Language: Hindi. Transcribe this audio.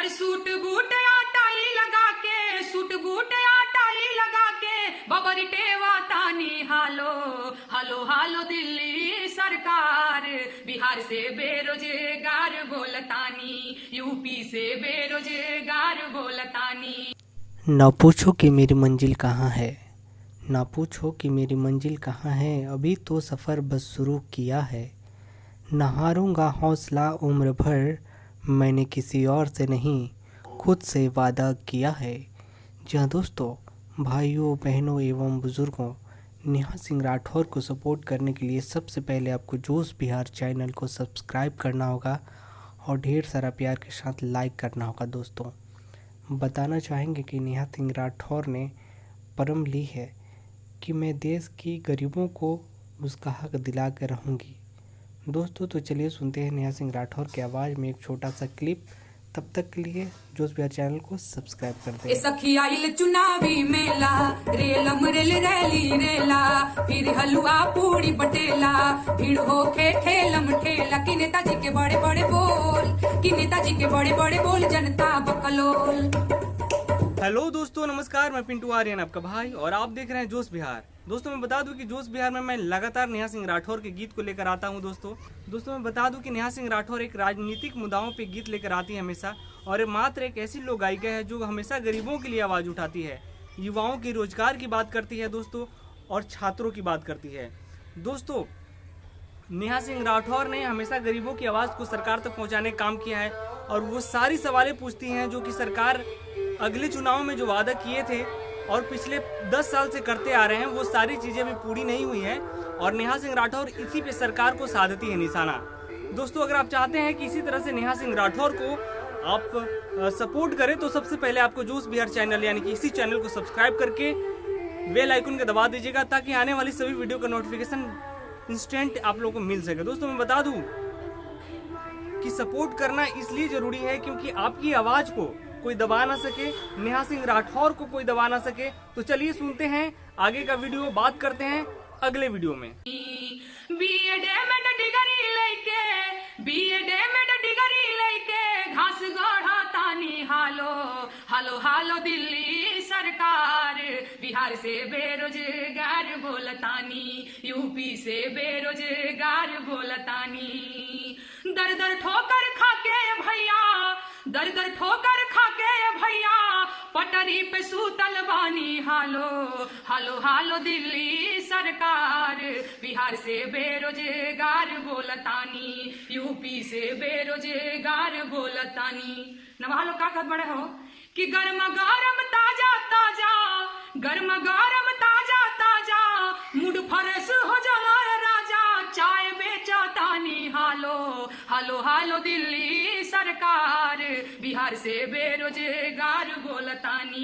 हर सूट बूट आटाई लगा के, सूट बूट आटाई लगा के बबरी टेवा तानी हालो हालो हालो दिल्ली सरकार। बिहार से बेरोजगार बोलतानी, यूपी से बेरोजगार बोलतानी। ना पूछो कि मेरी मंजिल कहाँ है, ना पूछो कि मेरी मंजिल कहाँ है, अभी तो सफ़र बस शुरू किया है। ना हारूंगा हौसला उम्र भर, मैंने किसी और से नहीं खुद से वादा किया है। जी हाँ दोस्तों, भाइयों बहनों एवं बुज़ुर्गों, नेहा सिंह राठौर को सपोर्ट करने के लिए सबसे पहले आपको जोश बिहार चैनल को सब्सक्राइब करना होगा और ढेर सारा प्यार के साथ लाइक करना होगा। दोस्तों बताना चाहेंगे कि नेहा सिंह राठौर ने परम ली है कि मैं देश की गरीबों को उसका हक दिला कर रहूँगी। दोस्तों तो चलिए सुनते हैं नेहा सिंह राठौर की आवाज़ में एक छोटा सा क्लिप। तब तक के लिए जोश बिहार चैनल को सब्सक्राइब कर दें। सखी आइल चुनावी मेला, रेलम रेल रैली रेला, फिर हलवा पूरी बटेला, भीड़ होके ठेलम ठेला। कि नेताजी के बड़े बड़े बोल, कि नेताजी के बड़े बड़े बोल, जनता बकलोल। हेलो दोस्तों, नमस्कार। मैं पिंटू आर्यन आपका भाई और आप देख रहे हैं जोश बिहार। दोस्तों मैं बता दूं कि जोश बिहार में मैं लगातार नेहा सिंह राठौर के गीत को लेकर आता हूं। दोस्तों मैं बता दूं कि नेहा सिंह राठौर एक राजनीतिक मुद्दाओं पे गीत लेकर आती है हमेशा, और ये मात्र एक ऐसी लोक गायिका है जो हमेशा गरीबों के लिए आवाज़ उठाती है, युवाओं के रोजगार की बात करती है दोस्तों, और छात्रों की बात करती है। दोस्तों नेहा सिंह राठौर ने हमेशा गरीबों की आवाज़ को सरकार तक पहुँचाने का काम किया है, और वो सारी सवालें पूछती हैं जो कि सरकार अगले चुनाव में जो वादा किए थे और पिछले 10 साल से करते आ रहे हैं, वो सारी चीज़ें अभी पूरी नहीं हुई हैं, और नेहा सिंह राठौर इसी पे सरकार को साधती है निशाना। दोस्तों अगर आप चाहते हैं कि इसी तरह से नेहा सिंह राठौर को आप सपोर्ट करें तो सबसे पहले आपको जोश बिहार चैनल यानी कि इसी चैनल को सब्सक्राइब करके बेल आइकन को दबा दीजिएगा, ताकि आने वाली सभी वीडियो का नोटिफिकेशन इंस्टेंट आप लोगों को मिल सके। दोस्तों मैं बता दूं कि सपोर्ट करना इसलिए ज़रूरी है क्योंकि आपकी आवाज़ को कोई दबा ना सके, नेहा सिंह राठौर को कोई दबा ना सके। तो चलिए सुनते हैं आगे का वीडियो, बात करते हैं अगले वीडियो में। बीएड में डिग्री लेके, बीएड में डिग्री लेके घास गढ़ा तानी हालो हालो हालो दिल्ली सरकार। बिहार से बेरोजगार बोलतानी, यूपी से बेरोजगार बोलतानी। दर दर ठोकर खाके भैया, दर दर ठोकर खाके भैया, पटरी पे सूतल बानी हालो हालो हालो दिल्ली सरकार। बिहार से बेरोजगार बोलतानी, यूपी से बेरोजगार बोलतानी। नवालो का कहत बड़े हो कि गरम गरम ताजा ताजा, गरम गरम ताजा ताजा, मूड फ्रेश हो जाला राजा, चाय बेचतानी हालो हालो हालो दिल्ली सरकार। बिहार से बेरोजगार बोलतानी।